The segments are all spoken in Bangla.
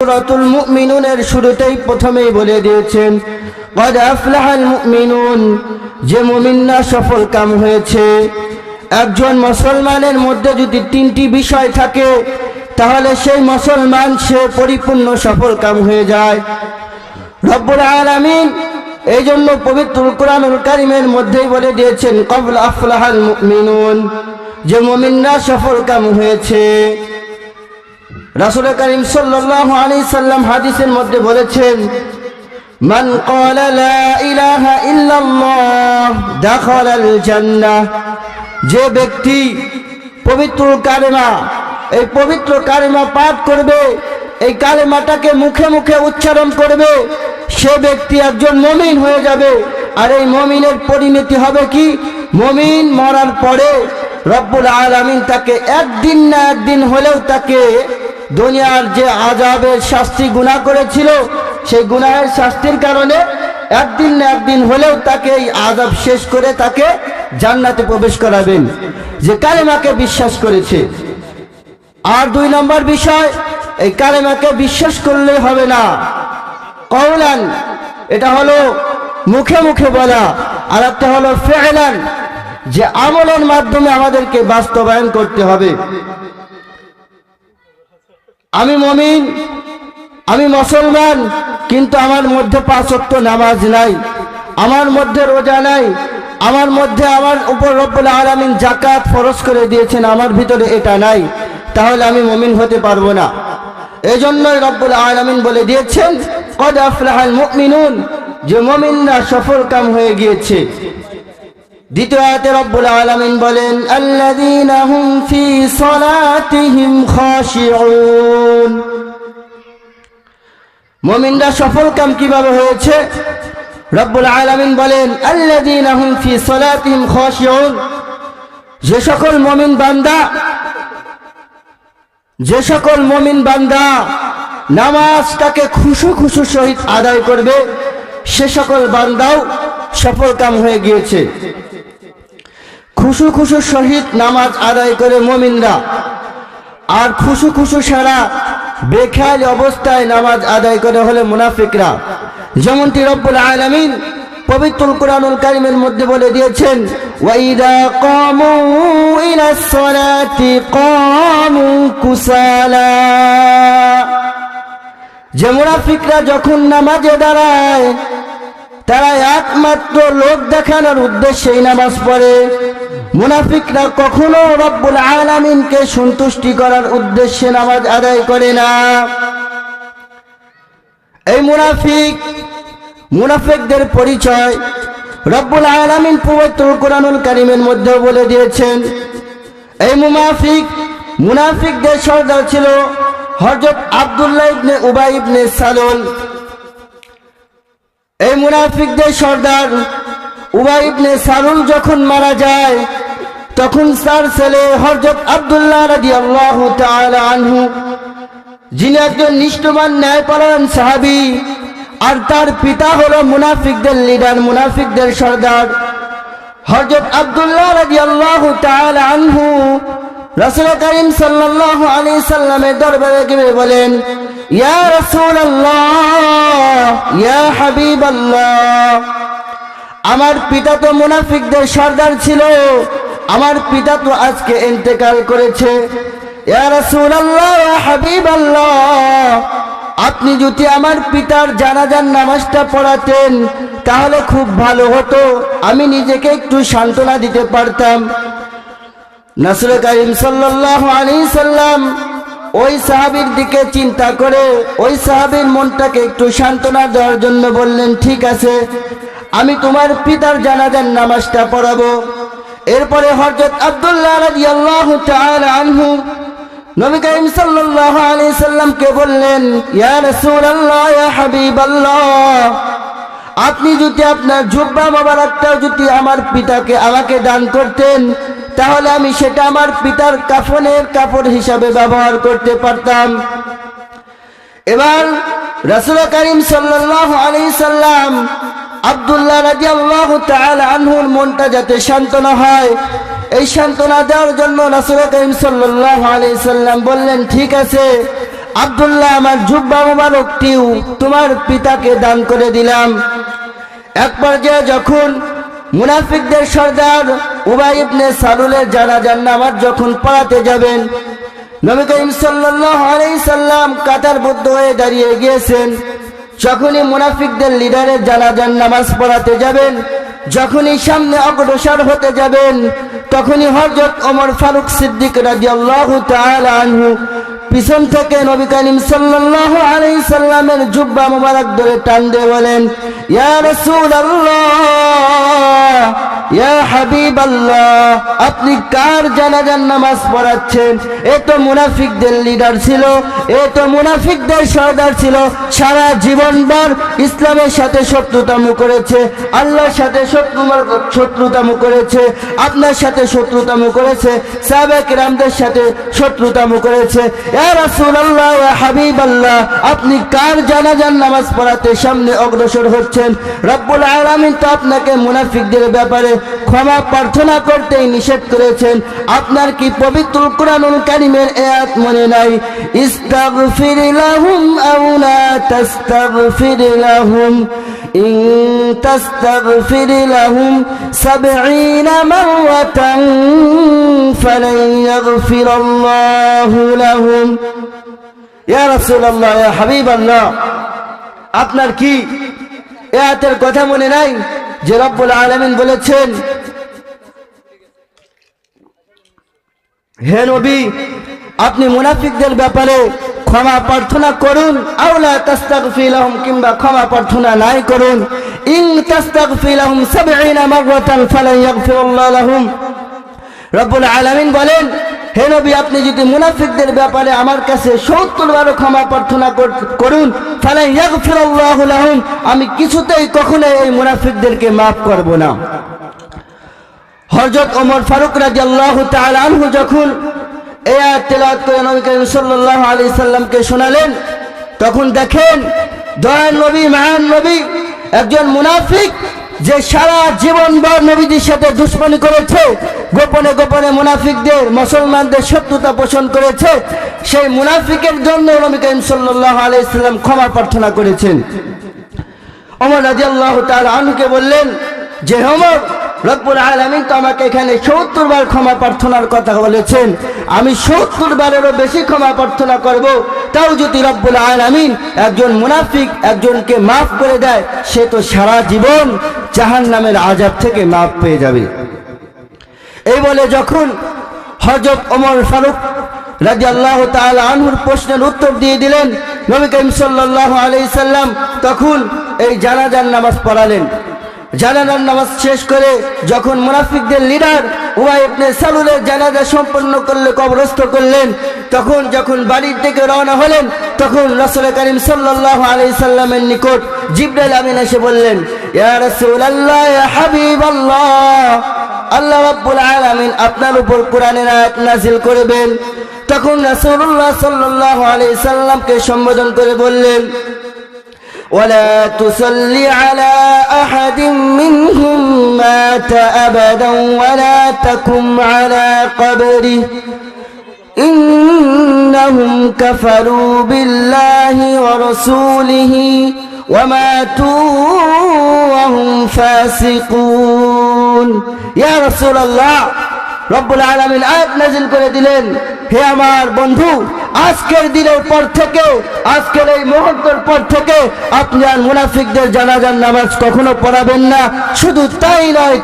সূরাতুল মুমিনুনের শুরুতেই প্রথমেই বলে দিয়েছেন ক্বাদ আফলাহাল মুমিনুন, যে মুমিনরা সফলকাম হয়েছে। একজন মুসলমানের মধ্যে যদি তিনটি বিষয় থাকে তাহলে সেই মুসলমান সে পরিপূর্ণ সফলকাম হয়ে যায়। রব্বুল আলামিন এই জন্য পবিত্র কুরআনুল কারীমের মধ্যেই বলে দিয়েছেন ক্বাদ আফলাহাল মুমিনুন, যে মুমিনরা সফলকাম হয়েছে। রাসূল করিম সাল্লাল্লাহু আলাইহি সাল্লাম হাদিসের মধ্যে বলেছেন মান ক্বালা লা ইলাহা ইল্লাল্লাহ দাখালাল জান্নাহ, যে ব্যক্তি পবিত্র কালেমা এই পবিত্র কালেমা পাঠ করবে, এই কালেমাটাকে মুখে মুখে উচ্চারণ করবে, সে ব্যক্তি একজন মুমিন হয়ে যাবে। আর এই মুমিনের পরিণতি হবে কি, মুমিন মরার পরে রব্বুল আলামিন তাকে একদিন না একদিন হলেও তাকে দুনিয়ার যে আযাবের শাস্তি গুনাহ করেছিল সেই গুনাহের শাস্তির কারণে একদিন না একদিন হলেও তাকে এই আযাব শেষ করে তাকে জান্নাতে প্রবেশ করাবেন, যে কালেমাকে বিশ্বাস করেছে। আর দুই নম্বর বিষয়, এই কালেমাকে বিশ্বাস করলে হবে না, কওলান এটা হলো মুখে মুখে বলা, আর একটা হলো ফি'লান, যে আমলের মাধ্যমে আমাদেরকে বাস্তবায়ন করতে হবে। আমি মুমিন, আমি মুসলমান, কিন্তু আমার মধ্যে 5 ওয়াক্ত নামাজ নাই, আমার মধ্যে রোজা নাই, আমার মধ্যে আমার উপর রব্বুল আলামিন যাকাত ফরজ করে দিয়েছেন, আমার ভিতরে এটা নাই, তাহলে আমি মুমিন হতে পারবো না। এজন্যই রব্বুল আলামিন বলে দিয়েছেন ক্বাদ আফলাহাল মুমিনুন, যে মুমিনরা সফলকাম হয়ে গিয়েছে। দ্বিতীয় আয়াতে রব্বুল আলামিন বলেন আল্লাযীনা হুম ফি সালাতিহিম খাশিউন, মুমিনরা সফলকাম কিভাবে হয়েছে? রব্বুল আলামিন বলেন আল্লাযীনা হুম ফি সালাতিহিম খাশিউন, যে সকল মুমিন বান্দা নামাজটাকে খুশু সহিত আদায় করবে, সে সকল বান্দাও সফলকাম হয়ে গিয়েছে। খুশু সহিত নামাজ আদায় করে মুমিনরা, আর খুশু ছাড়া বেখেয়াল অবস্থায় নামাজ আদায় করে হলে মুনাফিকরা। যেমনটি রব্বুল আলামিন পবিত্র কুরআনুল কারীমের মধ্যে বলে দিয়েছেন ওয়াইদা কামু ইলাস সালাতি কামু কুসালা, যে মুনাফিকরা যখন নামাজে দাঁড়ায় তারা একমাত্র লোক দেখানোর উদ্দেশ্যেই নামাজ পড়ে। মুনাফিকরা কখনো রব্বুল আলামিনকে সন্তুষ্টি করার উদ্দেশ্যে নামাজ আদায় করে না। এই মুনাফিকদের পরিচয় রব্বুল আলামিন পবিত্র কুরআনুল কারীমের মধ্যে বলে দিয়েছেন। এই মুনাফিকদের সর্দার ছিল হযরত আব্দুল্লাহ ইবনে উবাই ইবনে সালুল। এই মুনাফিকদের সর্দার উবাই ইবনে সালুল যখন মারা যায়, তখন তার ছেলে হযরত আব্দুল্লাহ রাদিয়াল্লাহু তাআলা আনহু, যিনি একজন নিষ্ঠবান ন্যায়পরায়ণ সাহাবী, আর তার পিতা হলো মুনাফিকদের লিডার, মুনাফিকদের সর্দার হযরত আব্দুল্লাহ রাদিয়াল্লাহু তাআলা আনহু রাসূল করিম সাল্লাল্লাহু আলাইহি সাল্লামের দরবারে গিয়ে বলেন ইয়া রাসূলুল্লাহ, ইয়া হাবিবাল্লাহ, আমার পিতা তো মুনাফিকদের সর্দার ছিল, আমার পিতা তো আজকে ইন্তেকাল করেছে। ইয়া রাসূলুল্লাহ, ইয়া হাবিবাল্লাহ, আপনি যদি আমার পিতার জানাজার নামাজটা পড়াতেন তাহলে খুব ভালো হতো, আমি নিজেকে একটু সান্ত্বনা দিতে পারতাম। রাসূল করিম সাল্লাল্লাহু আলাইহি সাল্লাম ওই সাহাবীর দিকে চিন্তা করে ওই সাহাবীর মনটাকে একটু সান্ত্বনা দেওয়ার জন্য বললেন ঠিক আছে, আমি তোমার পিতার জানাজার নামাজটা পড়াবো। এরপরে হযরত আব্দুল্লাহ রাদিয়াল্লাহু তাআলা আনহু নবী করিম সাল্লাল্লাহু আলাইহি সাল্লামকে বললেন ইয়া রাসূলুল্লাহ, ইয়া হাবিবাল্লাহ, আপনি যদি আপনার জুব্বা মোবারকটা যদি আমার পিতাকে আমাকে দান করতেন তাহলে আমি সেটা আমার পিতার কাফনের কাপড় হিসাবে ব্যবহার করতে পারতাম। এবার রাসূল করিম সাল্লাল্লাহু আলাইহি সাল্লাম আব্দুল্লাহ রাদিয়াল্লাহু তাআলা আনহুর মনটা যাতে সান্ত্বনা হয়, এই সান্ত্বনা দেওয়ার জন্য রাসূল করিম সাল্লাল্লাহু আলাইহি সাল্লাম বললেন ঠিক আছে, আব্দুল্লাহ আমার জুব্বা মুবারকটিও তোমার পিতাকে দান করে দিলাম। এক পর্যায়ে যখন মুনাফিকদের সর্দার উবাই ইবনে সালুলের জানাজার নামাজ যখন পড়াতে যাবেন, নবী করিম সাল্লাল্লাহু আলাইহি সাল্লাম কাতারবদ্ধ হয়ে দাঁড়িয়ে গিয়েছেন। যখনই মুনাফিকদের লিডারের জানাজার নামাজ পড়াতে যাবেন, যখনই সামনে অগ্রসর হতে যাবেন, তখনই হযরত ওমর ফারুক সিদ্দিক রাদিয়াল্লাহু তাআলা আনহু পিছন থেকে নবী করিম সাল্লাল্লাহু আলাইহি সাল্লামের জুব্বা মুবারক ধরে টান দিয়ে বলেন, ইয়া রাসূলুল্লাহ, ইয়া হাবিবাল্লাহ, আপনি কার জানাজার নামাজ পড়াচ্ছেন? এ তো মুনাফিকদের লিডার ছিল, এ তো মুনাফিকদের সর্দার ছিল। সারা জীবনভর ইসলামের সাথে শত্রুতামু করেছে, আল্লাহর সাথে শত্রুতামু করেছে, আপনার সাথে শত্রুতামু করেছে, সাহাবায়ে কিরামদের সাথে শত্রুতামু করেছে। ইয়া রাসূলুল্লাহ, ইয়া হাবিবাল্লাহ, আপনি কার জানাজার নামাজ পড়াতে সামনে অগ্রসর হচ্ছেন? রব্বুল আলামিন তো আপনাকে মুনাফিকদের ব্যাপারে ক্ষমা প্রার্থনা করতেই নিষেধ করেছেন। আপনার কি পবিত্র কুরআনুল কারীমের আয়াত মনে নাই? ইস্তাগফির লাহুম আও লা তাস্তাগফির লাহুম ইন তাস্তাগফির লাহুম ৭০ মাররাতান ফালান ইয়াগফিরাল্লাহু লাহুম। ইয়া রাসূলুল্লাহ, ইয়া হাবিবাল্লাহ, আপনার কি এই আয়াতের কথা মনে নাই যে রব্বুল আলামিন বলেছেন, হে নবী, আপনি মুনাফিকদের ব্যাপারে ক্ষমা প্রার্থনা করুন, আও লা তাস্তাগফির লাহুম, কিংবা ক্ষমা প্রার্থনা নাই করুন। ইন তাস্তাগফির লাহুম ৭০ মাররাতান ফালান ইয়াগফিরাল্লাহু লাহুম। রব্বুল আলামিন বলেন, হে নবী, আপনি যদি মুনাফিকদের ব্যাপারে আমার কাছে ৭০ বার ক্ষমা প্রার্থনা করুন, ফালান ইয়াগফিরাল্লাহু লাহুম, আমি কিছুতেই কখনো এই মুনাফিকদেরকে মাফ করব না। হযরত ওমর ফারুক রাদিয়াল্লাহু তাআলা আনহু যখন এই আয়াত তেলাওয়াত করে নবী করিম সাল্লাল্লাহু আলাইহি সাল্লামকে শোনালেন, তখন দেখেন দয়ার নবী, মহান নবী, একজন মুনাফিক যে সারা জীবনভর নবীজির সাথে দুশমনি করেছে, গোপনে গোপনে মুনাফিকদের, মুসলমানদের শত্রুতা পোষণ করেছে, সেই মুনাফিকের জন্য নবী করিম সাল্লাল্লাহু আলাইহি সাল্লাম ক্ষমা প্রার্থনা করেছেন। ওমর রাদিয়াল্লাহু তাআলা আনহুকে বললেন যে, ওমর, রব্বুল আলামিন তো আমাকে এখানে ৭০ বার ক্ষমা প্রার্থনার কথা বলেছেন, আমি ৭০ বারেরও বেশি ক্ষমা প্রার্থনা করব। তাও যদি রব্বুল আলামিন একজন মুনাফিক একজনকে মাফ করে দেয়, সে তো সারা জীবন জাহান্নামের আযাব থেকে মাফ পেয়ে যাবে। এই বলে যখন হযরত ওমর ফারুক রাদিয়াল্লাহু তাআলা আনহুর প্রশ্নের উত্তর দিয়ে দিলেন, নবী করিম সাল্লাল্লাহু আলাইহি সাল্লাম তখন এই জানাজার নামাজ পড়ালেন। জানাজার নামাজ শেষ করে যখন মুনাফিকদের লিডার উবাই ইবনে সালুলের জানাজা সম্পন্ন করলে, কবরস্থ করলেন, তখন যখন বাড়ির থেকে রওনা হলেন, তখন রাসূল করিম সাল্লাল্লাহু আলাইহি সাল্লামের নিকট জিবরাইল আমিন এসে বললেন, ইয়া রাসূলুল্লাহ, ইয়া হাবিবাল্লাহ, আল্লাহ রাব্বুল আলামিন আপনার উপর কোরআনের আয়াত নাযিল করবেন। তখন রাসূলুল্লাহ সাল্লাল্লাহু আলাইহি সাল্লামকে সম্বোধন করে বললেন, ولا تصلي على أحد منهم مات أبدا ولا تقم على قبره إنهم كفروا بالله ورسوله وماتوا وهم فاسقون। يا رسول الله, রব্বুল আলামিন আয়াত নাযিল করে দিলেন, হে আমার বন্ধু, আজকের দিনের পর থেকে, আজকের এই মুহূর্তের পর থেকে আপনি আর মুনাফিকদের জানাজার নামাজ কখনো পড়াবেন না। শুধু তাই নয়,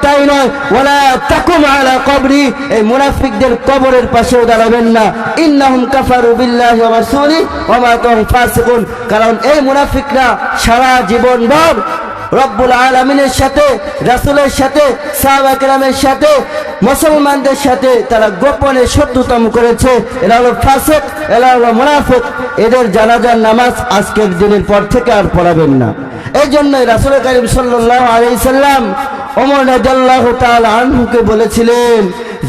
ওয়ালা তাকুম আলা কবরি, এই মুনাফিকদের কবরের পাশেও দাঁড়াবেন না। ইন্নাহুম কাফারু বিল্লাহি ওয়া রাসূলিহি ওয়া মাতু ওয়া হুম ফাসিকুন। কারণ এই মুনাফিকরা সারা জীবনভর রব্বুল আলামিনের সাথে, রাসূলের সাথে, সাহাবা কিরামের সাথে, মুসলমানদের সাথে তারা গোপনে শত্রুতাম করেছে। এরা হলো ফাসিক, এরা হলো মুনাফিক। এদের জানাজার নামাজ আজকের দিনের পর থেকে আর পড়াবেন না। এই জন্যই রাসূল করিম সাল্লাল্লাহু আলাইহি সাল্লাম ওমর রাদিয়াল্লাহু তাআলা আনহুকে বলেছিলেন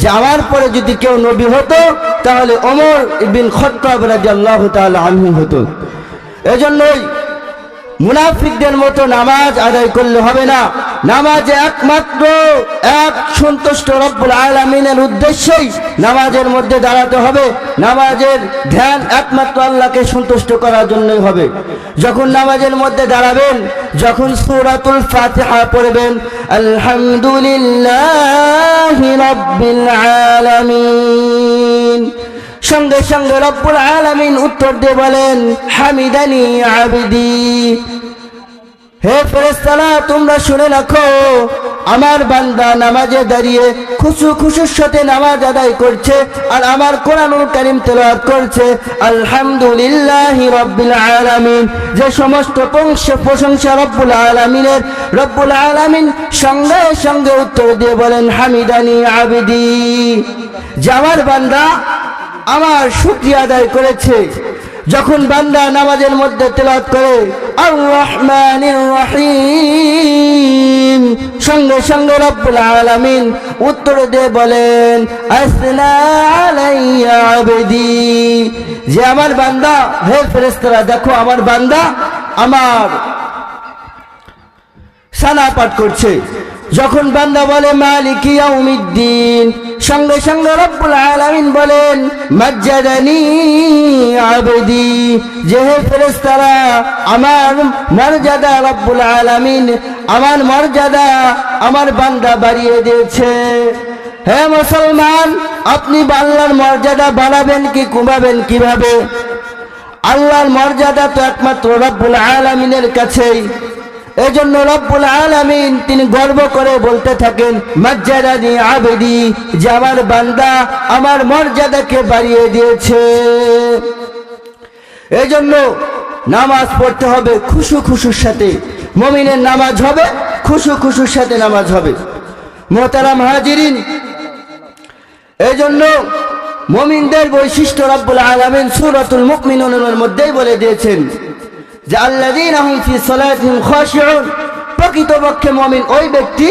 যে, আমার পরে যদি কেউ নবী হতো তাহলে ওমর ইবনে খাত্তাব রাদিয়াল্লাহু তাআলা আনহু হতো। এই জন্যই মুনাফিকদের মতো নামাজ আদায় করলে হবে না। নামাজে একমাত্র এক সন্তুষ্ট রব্বুল আলামিনের উদ্দেশ্যেই নামাজের মধ্যে দাঁড়াতে হবে। নামাজের ধ্যান একমাত্র আল্লাহকে সন্তুষ্ট করার জন্যই হবে। যখন নামাজের মধ্যে দাঁড়াবেন, যখন সূরাতুল ফাতিহা পড়বেন, আলহামদুলিল্লাহি রাব্বিল আলামিন, সঙ্গে সঙ্গে রব্বুল আলামিন উত্তর দিয়ে বলেন, হামিদানি আবদি। হে ফেরেশতারা, তোমরা শুনে রাখো, আমার বান্দা নামাজে দাঁড়িয়ে খুশুর সাথে নামাজ আদায় করছে আর আমার কোরআনুল কারীম তেলাওয়াত করছে। আলহামদুলিল্লাহি রাব্বিল আলামিন, যে সমস্ত প্রশংসা রব্বুল আলামিনের। রব্বুল আলামিন সঙ্গে সঙ্গে উত্তর দিয়ে বলেন, হামিদানি আবদি, যে আমার বান্দা আমার শুকরিয়া আদায় করেছে। যখন বান্দা নামাজের মধ্যে তেলাওয়াত করে আর রহমানির রহিম, সঙ্গে সঙ্গে রব্বুল আলামিন উত্তর দিয়ে বলেন, আসনা আলাইয়া আবদি, যে আমার বান্দা, হে ফেরেশতারা দেখো আমার বান্দা আমার সানা পাঠ করছে। যখন বান্দা বলে মালিকি ইয়াউমিদ্দিন, সঙ্গে সঙ্গে রব্বুল আলামিন বলেন, মাজ্জাদানি আবদি, যে হে ফেরেশতারা আমার মর্যাদা রব্বুল আলামিন, আমার মর্যাদা আমার বান্দা বাড়িয়ে দিয়েছে। হে মুসলমান, আপনি আল্লাহর মর্যাদা বাড়াবেন কি কমাবেন কিভাবে? আল্লাহর মর্যাদা তো একমাত্র রব্বুল আলামিনের কাছেই। এজন্য রব্বুল আলামিন তিনি গর্ব করে বলতে থাকেন, মাজ্জাদানি আবদি, যে আমার বান্দা আমার মর্যাদাকে বাড়িয়ে দিয়েছে। এজন্য নামাজ পড়তে হবে খুশুর সাথে। মুমিনের নামাজ হবে খুশুর সাথে নামাজ হবে। মুহতারাম হাজিরিন, এজন্য মুমিনদের বৈশিষ্ট্য রব্বুল আলামিন সূরাতুল মুমিনুনের মধ্যেই বলে দিয়েছেন যে আল্লাযীনা হুম ফি সালাতিহিম খাশিউন, প্রকৃতপক্ষে মুমিন ওই ব্যক্তি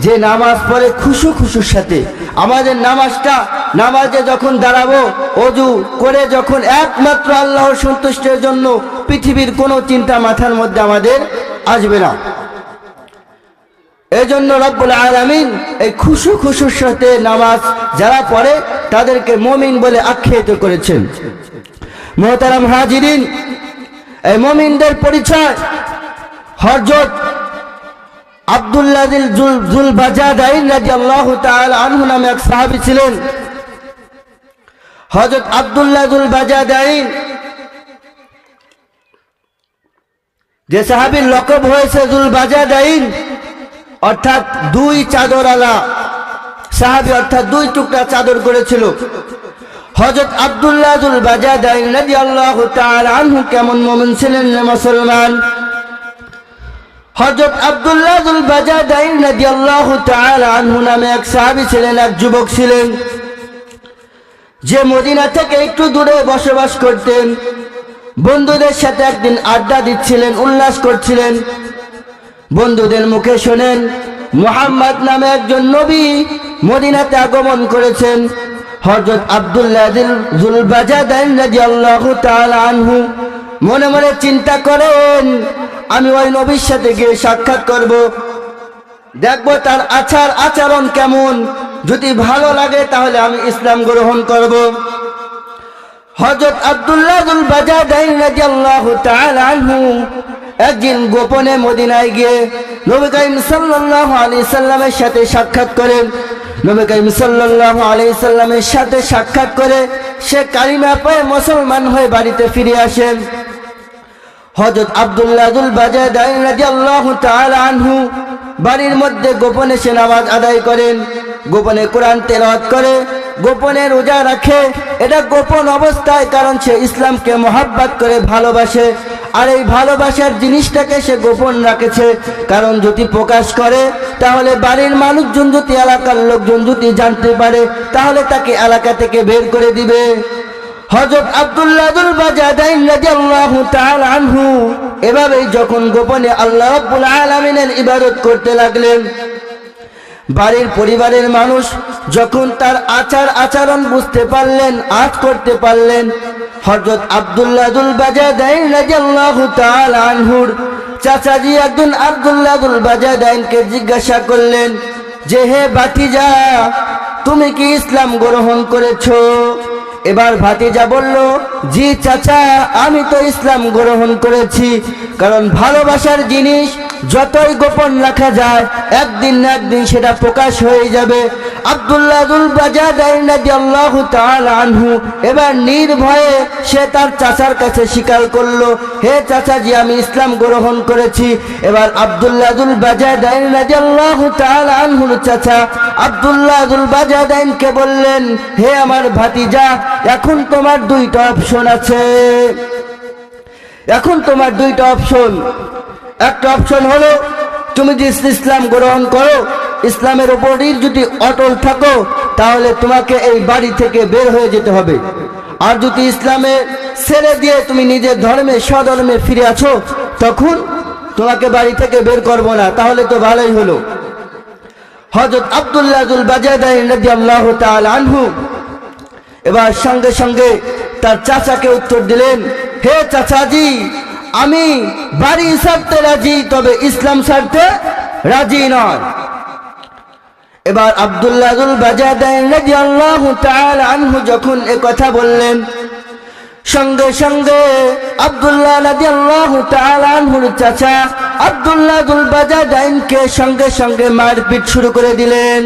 যে নামাজ পড়ে খুশুর সাথে। আমাদের নামাজে যখন দাঁড়াবো, ওযু করে যখন একমাত্র আল্লাহর সন্তুষ্টির জন্য, পৃথিবীর কোনো চিন্তা মাথার মধ্যে আমাদের আসবে না। এজন্য রব্বুল আলামিন এই খুশুর সাথে নামাজ যারা পড়ে তাদেরকে মুমিন বলে আখ্যায়িত করেছেন। মুহতারাম হাজিরিন, এই মুমিনদের পরিচয় হযরত আব্দুল্লাহ যুল বাজাদাইন রাদিয়াল্লাহু তাআলা আনহু নামে এক সাহাবী ছিলেন। হযরত আব্দুল্লাহ যুল বাজাদাইন, যে সাহাবীর লকব হয়েছে যুল বাজাদাইন, অর্থাৎ দুই চাদরওয়ালা সাহাবী, অর্থাৎ দুই টুকরা চাদর করেছিল। হযরত আব্দুল্লাহ যুল বাজাদাইন রাদিয়াল্লাহু তাআলা আনহু কেমন মুমিন ছিলেন মুসলমান? হযরত আব্দুল্লাহ যুল বাজাদাইন রাদিয়াল্লাহু তাআলা আনহু নামে এক সাহাবী ছিলেন, এক যুবক ছিলেন, যে মদিনা থেকে একটু দূরে বসবাস করতেন। বন্ধুদের সাথে একদিন আড্ডা দিচ্ছিলেন, উল্লাস করছিলেন। বন্ধুদের মুখে শোনেন মুহাম্মদ নামে একজন নবী মদিনাতে আগমন করেছেন। হযরত আব্দুল্লাহ যুল বাজাদাইন রাদিয়াল্লাহু তাআলা আনহু মনে মনে চিন্তা করেন, আমি ওই নবীর সাথে গিয়ে সাক্ষাৎ করব, দেখব তার আচরণ কেমন, যদি ভালো লাগে তাহলে আমি ইসলাম গ্রহণ করব। হযরত আব্দুল্লাহ যুল বাজাদাইন রাদিয়াল্লাহু তাআলা আনহু একদিন গোপনে মদিনায় গিয়ে নবী করিম সাল্লাল্লাহু আলাইহি সাল্লামের সাথে সাক্ষাৎ করেন। নবী করিম সাল্লাল্লাহু আলাইহি সাল্লামের সাথে সাক্ষাৎ করে সে কালিমা পড়ে মুসলমান হয়ে বাড়িতে ফিরে আসেন। হযরত আব্দুল্লাহ যুল বাজাদাইন রাদিয়াল্লাহু তাআলা আনহু বাড়ির মধ্যে গোপনে সে নামাজ আদায় করেন, গোপনে কোরআন তেলাওয়াত করে, গোপনে রোজা রাখে। এটা গোপন অবস্থায়, কারণ সে ইসলামকে মহব্বত করে ভালোবাসে। আর এই ভালোবাসার জিনিসটাকে সে গোপন রাখেছে, কারণ যদি প্রকাশ করে তাহলে বাড়ির মানুষজন, যদি এলাকার লোকজন যদি জানতে পারে তাহলে তাকে এলাকা থেকে বের করে দিবে। হযরত আব্দুল্লাহ যুল বাজাদাইন রাদিয়াল্লাহু তাআলা আনহু এভাবেই যখন গোপনে আল্লাহ রাব্বুল আলামিনের ইবাদত করতে লাগলেন, বাড়ির পরিবারের মানুষ যখন তার আচরণ বুঝতে পারলেন, আজ করতে পারলেন, হযরত আব্দুল্লাহ যুল বাজাদাইন রাদিয়াল্লাহু তাআলা আনহুর চাচাজি একদিন আব্দুল্লাহ আবুল বাজাদাইনকে জিজ্ঞাসা করলেন যে, হে ভাতিজা, তুমি কি ইসলাম গ্রহণ করেছো? এবার ভাতিজা বলল, জি চাচা, আমি তো ইসলাম গ্রহণ করেছি। কারণ ভালোবাসার জিনিস যতই গোপন রাখা যায়, একদিন না একদিন সেটা প্রকাশ হয়ে যাবে। আব্দুল্লাহ আবুল বাজাদাইন রাদিয়াল্লাহু তাআলা আনহু এবার নির্ভয়ে সে তার চাচার কাছে স্বীকার করলো, হে চাচাজি, আমি ইসলাম গ্রহণ করেছি। এবার আব্দুল্লাহ আবুল বাজাদাইন রাদিয়াল্লাহু তাআলা আনহুর চাচা আব্দুল্লাহ আবুল বাজাদাইনকে বললেন, হে আমার ভাতিজা, এখন তোমার দুইটা অপশন আছে। এখন তোমার দুইটা অপশন। একটা অপশন হলো তুমি যদি ইসলাম গ্রহণ করো, ইসলামের উপরই যদি অটল থাকো, তাহলে তোমাকে এই বাড়ি থেকে বের হয়ে যেতে হবে। আর যদি ইসলামে ছেড়ে দিয়ে তুমি নিজের ধর্মে স্বধর্মে ফিরে আছো, তখন তোমাকে বাড়ি থেকে বের করব না। তাহলে তো ভালোই হলো। হযরত আব্দুল্লাহ আবুল বাজাদাইন রাদিয়াল্লাহু তাআলা আনহু এবার সঙ্গে সঙ্গে তার চাচাকে উত্তর দিলেন, হে চাচাজি, আমি বাড়ি ছাড়তে রাজি, তবে ইসলাম ছাড়তে রাজি নয়। এবার আব্দুল্লাহ আবুল বাজাদাইন রাদিয়াল্লাহু তাআলা আনহু যখন এ কথা বললেন, সঙ্গে সঙ্গে আব্দুল্লাহ রাদিয়াল্লাহু তাআলা আনহুর চাচা আব্দুল্লাহ আবুল বাজাদাইনকে সঙ্গে সঙ্গে মারপিট শুরু করে দিলেন।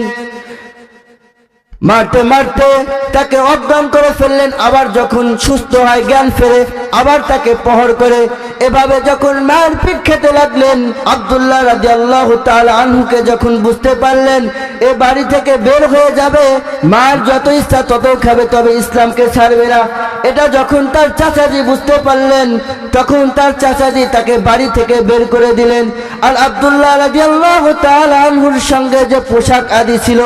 মারতে মারতে তাকে অজ্ঞান করে ফেললেন। আবার যখন সুস্থ হয়, জ্ঞান ফেরে, আবার তাকে প্রহর করে। এভাবে যখন মারপিট খেতে লাগলেন, আব্দুল্লাহ রাদিয়াল্লাহু তাআলা আনহুকে যখন বুঝতে পারলেন এ বাড়ি থেকে বের হয়ে যাবে, মার যত ইচ্ছা তত খাবে, তবে ইসলামকে ছাড়বে না, এটা যখন তার চাচাজি বুঝতে পারলেন, তখন তার চাচাজি তাকে বাড়ি থেকে বের করে দিলেন। আর আব্দুল্লাহ রাদিয়াল্লাহু তাআলা আনহুর সঙ্গে যে পোশাক আদি ছিল,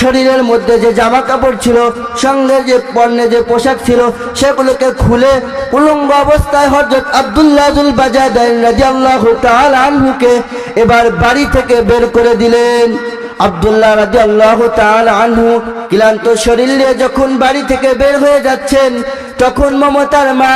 শরীরের মধ্যে যে জামা কাপড় ছিল, সঙ্গে যে পণ্যে যে পোশাক ছিল, সেগুলোকে খুলে উলঙ্গ অবস্থায় হযরত আব্দুল্লাহ আবুল বাজাদাইন রাদিয়াল্লাহু তাআলা আনহুকে এবার বাড়ি থেকে বের করে দিলেন। আব্দুল্লাহ রাদিয়াল্লাহু তাআলা আনহু ক্লান্ত শরীর নিয়ে যখন বাড়ি থেকে বের হয়ে যাচ্ছেন, তখন মমতার মা,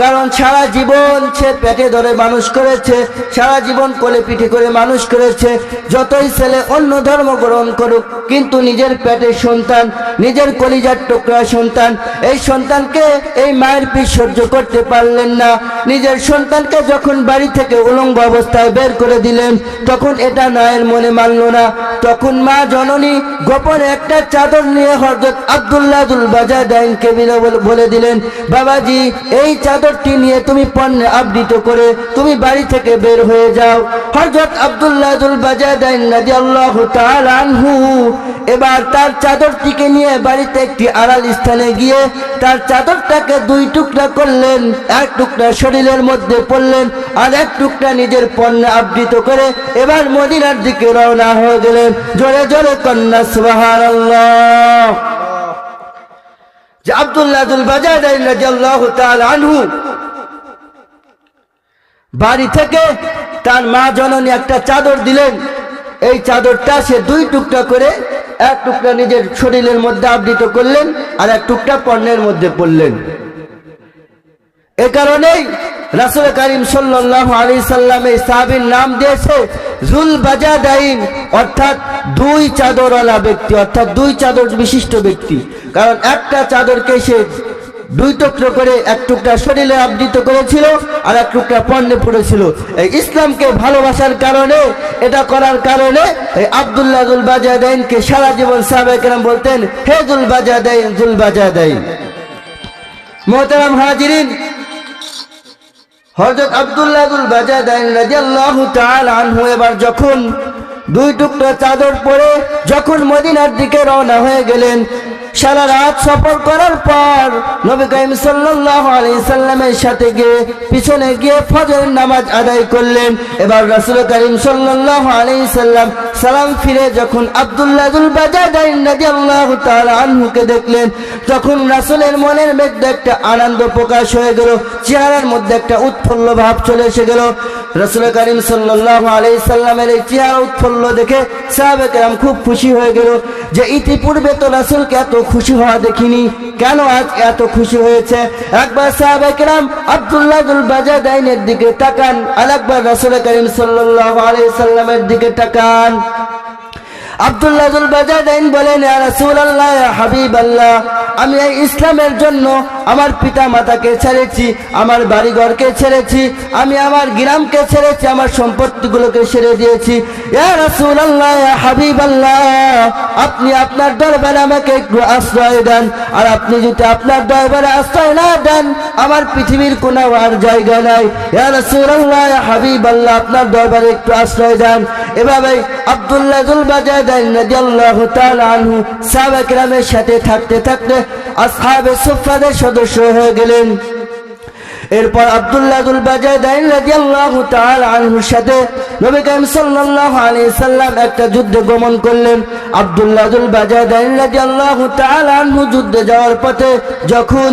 কারণ সারা জীবন সে পেটে ধরে মানুষ করেছে, সারা জীবন কোলে পিঠে করে মানুষ করেছে, যতই ছেলে অন্য ধর্ম গ্রহণ করুক, কিন্তু নিজের পেটের সন্তান, নিজের কলিজার টুকরা সন্তান, এই সন্তানকে এই মায়ের পিঠ সহ্য করতে পারলেন না। নিজের সন্তানকে যখন বাড়ি থেকে উলঙ্গ অবস্থায় বের করে দিলেন, তখন এটা মায়ের মনে মানল না। তখন মা জননী গোপনে একটা চাদর নিয়ে হযরত আব্দুল্লাহ আবুল বাজাদাইনকে বলে দিলেন, বাবাজি, এই চাদরটি নিয়ে তুমি পণ্যে আবৃত করে তুমি বাড়ি থেকে বের হয়ে যাও। হযরত আব্দুল্লাহ আবুল বাজাদাইন রাদিয়াল্লাহু তাআলা আনহু এবার তার চাদরটিকে নিয়ে বাড়িতে একটি আড়াল স্থানে গিয়ে তার চাদরটাকে দুই টুকরা করলেন। এক টুকরা শরীরের মধ্যে পড়লেন, আর এক টুকরা নিজের পণ্যে আবৃত করে এবার মদিনার দিকে রওনা হয়ে গেলেন। জোরে জোরে কন্যা সুবহানাল্লাহ। যে আব্দুল্লাহ আবুল বাজাদাইন রাদিয়াল্লাহু তাআলা আনহু বাড়ি থেকে তার মা জননী একটা চাদর দিলেন। এই চাদরটা সে দুই টুকরা করে, এক টুকরা নিজের শরীরের মধ্যে আবৃত করলেন, আর এক টুকরা পণ্যের মধ্যে পড়লেন। এ কারণেই রাসূল কারীম সাল্লাল্লাহু আলাইহি সাল্লাম এই সাহাবীর নাম দিয়েছে যুল বাজাদাইন, অর্থাৎ দুই চাদরওয়ালা ব্যক্তি, অর্থাৎ দুই চাদর বিশিষ্ট ব্যক্তি। কারণ একটা চাদরকে সে দুই টুকরো করে, এক টুকরা শরীরে আবৃত করেছিল, আর এক টুকরা পণ্যে পড়েছিল। এই ইসলামকে ভালোবাসার কারণে, এটা করার কারণে এই আব্দুল্লাহ আবুল বাজাদাইনকে সারা জীবন সাহাবায়ে কেরাম বলতেন, হে যুল বাজাদাইন, যুল বাজাদাইন। মুহতারাম হাজিরিন, হযরত আব্দুল্লাহ আবুল বাজাদাইন রাদিয়াল্লাহু তাআলা আনহু এবার যখন দুই টুকরা চাদর পরে যখন মদিনার দিকে রওনা হয়ে গেলেন, সারা রাত সফর করার পর নবী করিম সাল্লাল্লাহু আলাইহি সাল্লামের সাথে গিয়ে পিছনে গিয়ে ফজরের নামাজ আদায় করলেন। এবার রাসূল করিম সাল্লাল্লাহু আলাইহি সাল্লাম সালাম ফিরে যখন আব্দুল্লাহ আবুল বাজাদাইন রাদিয়াল্লাহু তাআলা আনহুকে দেখলেন, তখন রাসূলের মনের মধ্যে একটা আনন্দ প্রকাশ হয়ে গেল, চেহারার মধ্যে একটা উৎফুল্ল ভাব চলে এসে গেল। রাসূল করিম সাল্লাল্লাহু আলাইহি সাল্লামের এই চেহারা উৎফুল্ল দেখে সাহাবায়ে কেরাম খুব খুশি হয়ে গেল যে ইতিপূর্বে তো রাসূলকে এত খুশি হওয়া দেখিনি, কেন আজ এত খুশি হয়েছে। একবার সাহাবায়ে কেরাম আব্দুল্লাহ যুল বাজাদাইনের দিকে তাকান, আরেকবার রাসূল করিম সাল্লাল্লাহু আলাইহি সাল্লামের দিকে তাকান। আব্দুল্লাহ যুল বাজাদাইন বলেন, ইয়া রাসূলুল্লাহ, ইয়া হাবিবাল্লাহ, আমি এই ইসলামের জন্য আমার পিতা মাতাকে ছেড়েছি, আমার বাড়িঘরকে ছেড়েছি, আমি আমার গ্রামকে ছেড়েছি, আমার সম্পত্তিগুলোকে ছেড়ে দিয়েছি। ইয়া রাসূলুল্লাহ, ইয়া হাবিবাল্লাহ, আপনি আপনার দরবারে আমাকে একটু আশ্রয় দেন, আর আপনি যদি আপনার দরবারে আশ্রয় না দেন আমার পৃথিবীর কোনো আর জায়গা নাই। ইয়া রাসূলুল্লাহ, ইয়া হাবিবাল্লাহ, আপনার দরবারে একটু আশ্রয় দেন। এভাবে আব্দুল্লাহ যুল বাজাদাইন রাদিয়াল্লাহু তাআলা আনহু সাহাবায়ে কেরামের সাথে থাকতে থাকতে আসহাবে সুফফাদের সদস্য হয়ে গেলেন। এরপর আব্দুল্লাহ যুল বাজাদাইন রাদিয়াল্লাহু তাআলা আনহুর সাথে নবী করিম সাল্লাল্লাহু আলাইহি সাল্লাম একটা যুদ্ধে গমন করলেন। আব্দুল্লাহ যুল বাজাদাইন রাদিয়াল্লাহু তাআলা আনহু যুদ্ধে যাওয়ার পথে যখন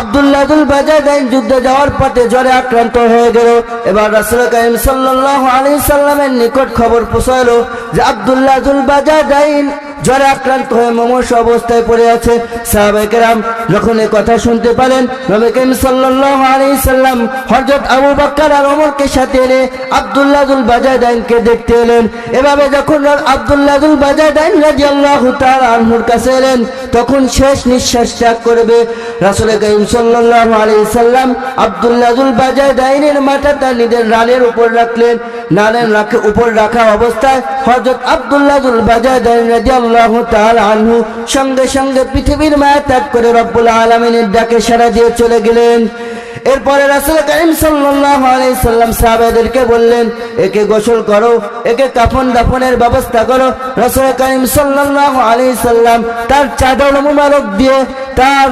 আব্দুল্লাহ যুল বাজাদাইন যুদ্ধে যাওয়ার পথে জ্বরে আক্রান্ত হয়ে গেল। এবার রাসূল করিম সাল্লাল্লাহু আলাইহি সাল্লামের নিকট খবর পৌঁছালো যে আব্দুল্লাহ যুল বাজাদাইন জ্বরে আক্রান্ত হয়ে মুমূর্ষু অবস্থায় পড়ে আছে। সাহাবায়ে কেরাম যখন এই কথা শুনতে পেলেন, নবী করিম সাল্লাল্লাহু আলাইহি সাল্লাম হযরত আবু বকর আর ওমরকে সাথে এনে আব্দুল্লাহ যুল বাজাদাইনকে দেখতে এলেন। এভাবে যখন আব্দুল্লাহ যুল বাজাদাইন রাদিয়াল্লাহু তাআলা আনহুর কাছে এলেন, তখন শেষ নিঃশ্বাস ত্যাগ করবে রাসূল করিম সাল্লাল্লাহু আলাইহি সাল্লাম আব্দুল্লাহ যুল বাজাদাইনের মাথাটা নিজের রানের উপর রাখলেন। রানের উপর রাখা অবস্থায় হযরত আব্দুল্লাহ যুল বাজাদাইন রাদিয়াল্লাহু তাআলা আনহু সঙ্গে সঙ্গে পৃথিবীর মায়া ত্যাগ করে রব্বুল আলামিনের ডাকে সাড়া দিয়ে চলে গেলেন। এরপরে রাসূল করিম সাল্লাল্লাহু আলাইহি সাল্লাম সাহাবাদেরকে বললেন, একে গোসল করো, একে কাফন দাফনের ব্যবস্থা করো। রাসূল করিম সাল্লাল্লাহু আলাইহি সাল্লাম তার চাদর মুবারক দিয়ে তার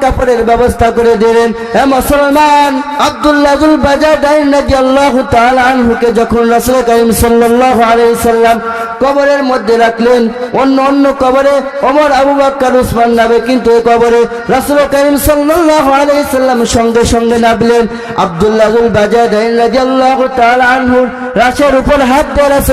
কাপড়ের ব্যবস্থা করে দিলেন। হে মুসলমান, আব্দুল্লাহ যুল বাজাদাইন রাদিয়াল্লাহু তাআলা আনহুকে যখন রাসূল করিম সাল্লাল্লাহু আলাইহি সাল্লাম কবরের মধ্যে রাখলেন, অন্য কবরে ওমর, আবু বকর, উসমান নামে, কিন্তু এই কবরে রাসূল করিম সাল্লাল্লাহু আলাইহি সাল্লাম সঙ্গে সঙ্গে নামলেন। আব্দুল্লাহ যুল বাজাদাইন রাদিয়াল্লাহু তাআলা আনহুর রাশের উপর হাত দিয়ে রাসূল